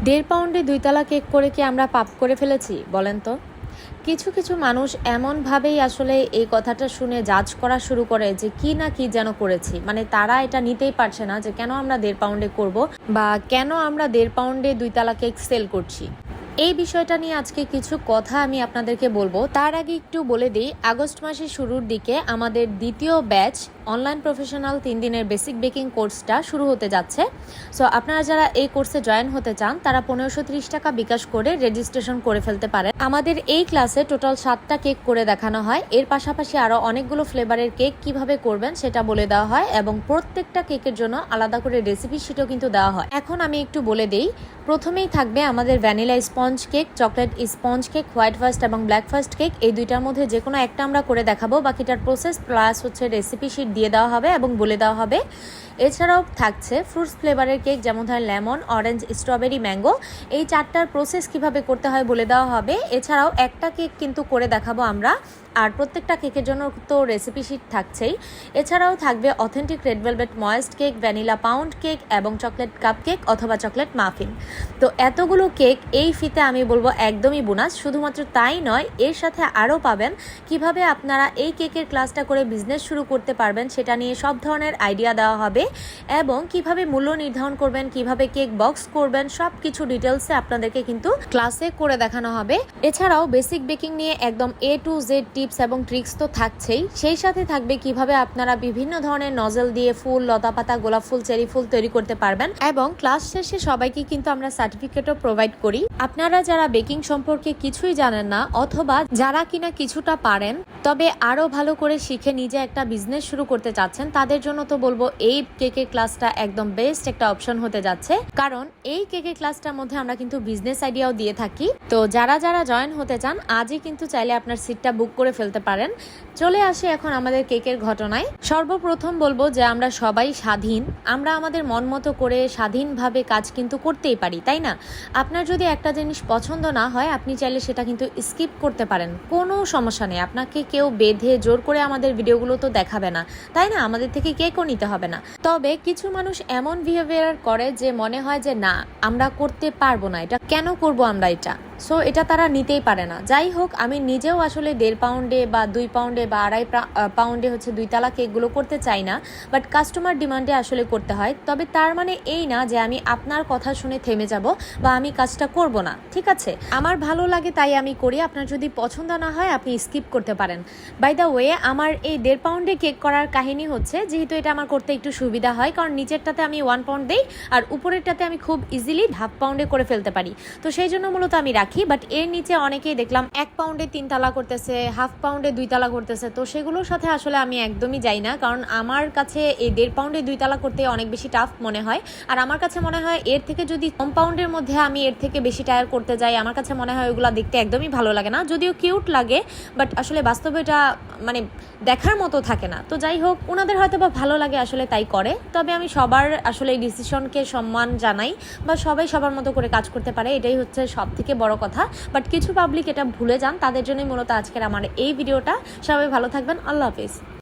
1.5 পাউন্ডে 2 তালা কেক করে কি আমরা পাপ করে ফেলেছি বলেন তো? কিছু কিছু মানুষ এমনভাবেই আসলে এই কথাটা শুনে জাজ করা শুরু করে যে কি না কি যেন করেছি, মানে তারা এটা নিতেই পারছে না যে কেন আমরা 1.5 পাউন্ডে করব বা কেন আমরা 1.5 পাউন্ডে 2 তালা কেক সেল করছি। এই বিষয়টা নিয়ে আজকে কিছু কথা আমি আপনাদেরকে বলবো। তার আগে একটু বলে দিই, আগস্ট মাসের শুরুর দিকে আমাদের দ্বিতীয় ব্যাচ অনলাইন প্রফেশনাল 3 দিনের বেসিক বেকিং কোর্সটা শুরু হতে যাচ্ছে। সো আপনারা যারা এই কোর্সে জয়েন হতে চান তারা 1530 টাকা বিকাশ করে রেজিস্ট্রেশন করে ফেলতে পারেন। আমাদের এই ক্লাসে টোটাল 7টা কেক করে দেখানো হয়। এর পাশাপাশি আরও অনেকগুলো ফ্লেভারের কেক কিভাবে করবেন সেটা বলে দেওয়া হয় এবং প্রত্যেকটা কেকের জন্য আলাদা করে রেসিপি শিটও কিন্তু দেওয়া হয়। এখন আমি একটু বলে দিই, প্রথমেই থাকবে আমাদের vanilla sponge cake, chocolate sponge cake, white first এবং ব্ল্যাক ফার্স্ট কেক। এই দুইটার মধ্যে যে কোনো একটা আমরা করে দেখাবো। বাকিটার প্রসেস প্লাস হচ্ছে রেসিপি শিট দিয়ে দেওয়া হবে এবং বলে দেওয়া হবে। এছাড়াও থাকছে ফ্রুটস ফ্লেভারের কেক, যেমন ধরেন লেমন, অরেঞ্জ, স্ট্রবেরি, ম্যাঙ্গো। এই 4টার প্রসেস কিভাবে করতে হয় বলে দেওয়া হবে। এছাড়াও একটা কেক কিন্তু করে দেখাবো আমরা, আর প্রত্যেকটা কেকের জন্য তো রেসিপি শিট থাকছেই। এছাড়াও থাকবে authentic red velvet moist cake, vanilla pound cake এবং চকলেট কাপ কেক অথবা চকলেট মাফিন। তো এতগুলো কেক এই ফিতে আমি বলবো একদমই বোনাস। শুধুমাত্র তাই নয়, এর সাথে আরও পাবেন কিভাবে আপনারা এই কেকের ক্লাসটা করে বিজনেস শুরু করতে পারবেন সেটা নিয়ে সব ধরনের আইডিয়া দেওয়া হবে এবং কিভাবে মূল্য নির্ধারণ করবেন, কিভাবে কেক বক্স করবেন, সব কিছু ডিটেলসে আপনাদেরকে কিন্তু ক্লাসে করে দেখানো হবে। এছাড়াও বেসিক বেকিং নিয়ে একদম A to Z টিপস এবং ট্রিক্স তো থাকছেই, সেই সাথে থাকবে কিভাবে আপনারা বিভিন্ন ধরনের নজল দিয়ে ফুল, লতাপাতা, গোলাপ ফুল, চেরি ফুল তৈরি করতে পারবেন এবং ক্লাস শেষে সবাইকে কিন্তু আমরা সার্টিফিকেটও প্রোভাইড করি। আপনারা যারা বেকিং সম্পর্কে কিছুই জানেন না অথবা যারা কিনা কিছুটা পারেন তবে আরও ভালো করে শিখে নিজে একটা বিজনেস শুরু করতে চাচ্ছেন, তাদের জন্য তো বলবো এই কেকের ক্লাসটা একদম বেস্ট একটা অপশন হতে যাচ্ছে। কারণ এই কেকের ক্লাসটার মধ্যে আমরা কিন্তু বিজনেস আইডিয়াও দিয়ে থাকি। তো যারা যারা জয়েন হতে চান আজই কিন্তু চাইলে আপনার সিটটা বুক করে ফেলতে পারেন। চলে আসি এখন আমাদের কেকের ঘটনায়। সর্বপ্রথম বলবো যে আমরা সবাই স্বাধীন, আমরা আমাদের মন মতো করে স্বাধীনভাবে কাজ কিন্তু করতেই পারি, তাই না? আপনার যদি একটা জিনিস পছন্দ না হয় আপনি চাইলে সেটা কিন্তু স্কিপ করতে পারেন, কোনো সমস্যা নেই। আপনাকে কেউ বেঁধে জোর করে আমাদের ভিডিওগুলো তো দেখাবে না, তাই না? আমাদের থেকে কেকও নিতে হবে না। তবে কিছু মানুষ এমন বিহেভিয়ার করে যে মনে হয় যে না, আমরা করতে পারবো না, এটা কেন করব আমরা এটা, সো এটা তারা নিতেই পারে না। যাই হোক, আমি নিজেও আসলে 1.5 পাউন্ডে বা 2 পাউন্ডে বা 2.5 পাউন্ডে হচ্ছে 2 তালা কেকগুলো করতে চাই না, বাট কাস্টমার ডিমান্ডে আসলে করতে হয়। তবে তার মানে এই না যে আমি আপনার কথা শুনে থেমে যাব বা আমি কাজটা করব না। ঠিক আছে, আমার ভালো লাগে তাই আমি করি, আপনার যদি পছন্দ না হয় আপনি স্কিপ করতে পারেন। বাই দ্য ওয়ে, আমার এই 1.5 পাউন্ডে কেক করার কাহিনী হচ্ছে, যেহেতু এটা আমার করতে একটু সুবিধা হয়, কারণ নিচেরটাতে আমি 1 পাউন্ড দিই আর উপরেরটাতে আমি খুব ইজিলি 1/2 পাউন্ডে করে ফেলতে পারি। তো সেই জন্য মূলত আমি রাখি। বাট এর নিচে অনেকেই দেখলাম 1 পাউন্ডে 3 তালা করতেছে, 1/2 পাউন্ডে 2 তালা করতেছে। তো সেগুলোর সাথে আসলে আমি একদমই যাই না, কারণ আমার কাছে এই 1.5 পাউন্ডে 2 তালা করতে অনেক বেশি টাফ মনে হয়। আর আমার কাছে মনে হয় এর থেকে যদি কম পাউন্ডের মধ্যে আমি এর থেকে বেশি টায়ার করতে যাই, আমার কাছে মনে হয় ওইগুলো দেখতে একদমই ভালো লাগে না। যদিও কিউট লাগে, বাট আসলে বাস্তবে এটা মানে দেখার মতো থাকে না। তো যাই হোক, ওনাদের হয়তো বা ভালো লাগে আসলে তাই করে। তবে আমি সবার আসলে এই ডিসিশনকে সম্মান জানাই, বা সবাই সবার মতো করে কাজ করতে পারে, এটাই হচ্ছে সব থেকে বড় কথা। বাট কিছু পাবলিক এটা ভুলে যান, তাদের জন্যই মূলত আজকের আমার এই ভিডিওটা। সবাই ভালো থাকবেন, আল্লাহ হাফিজ।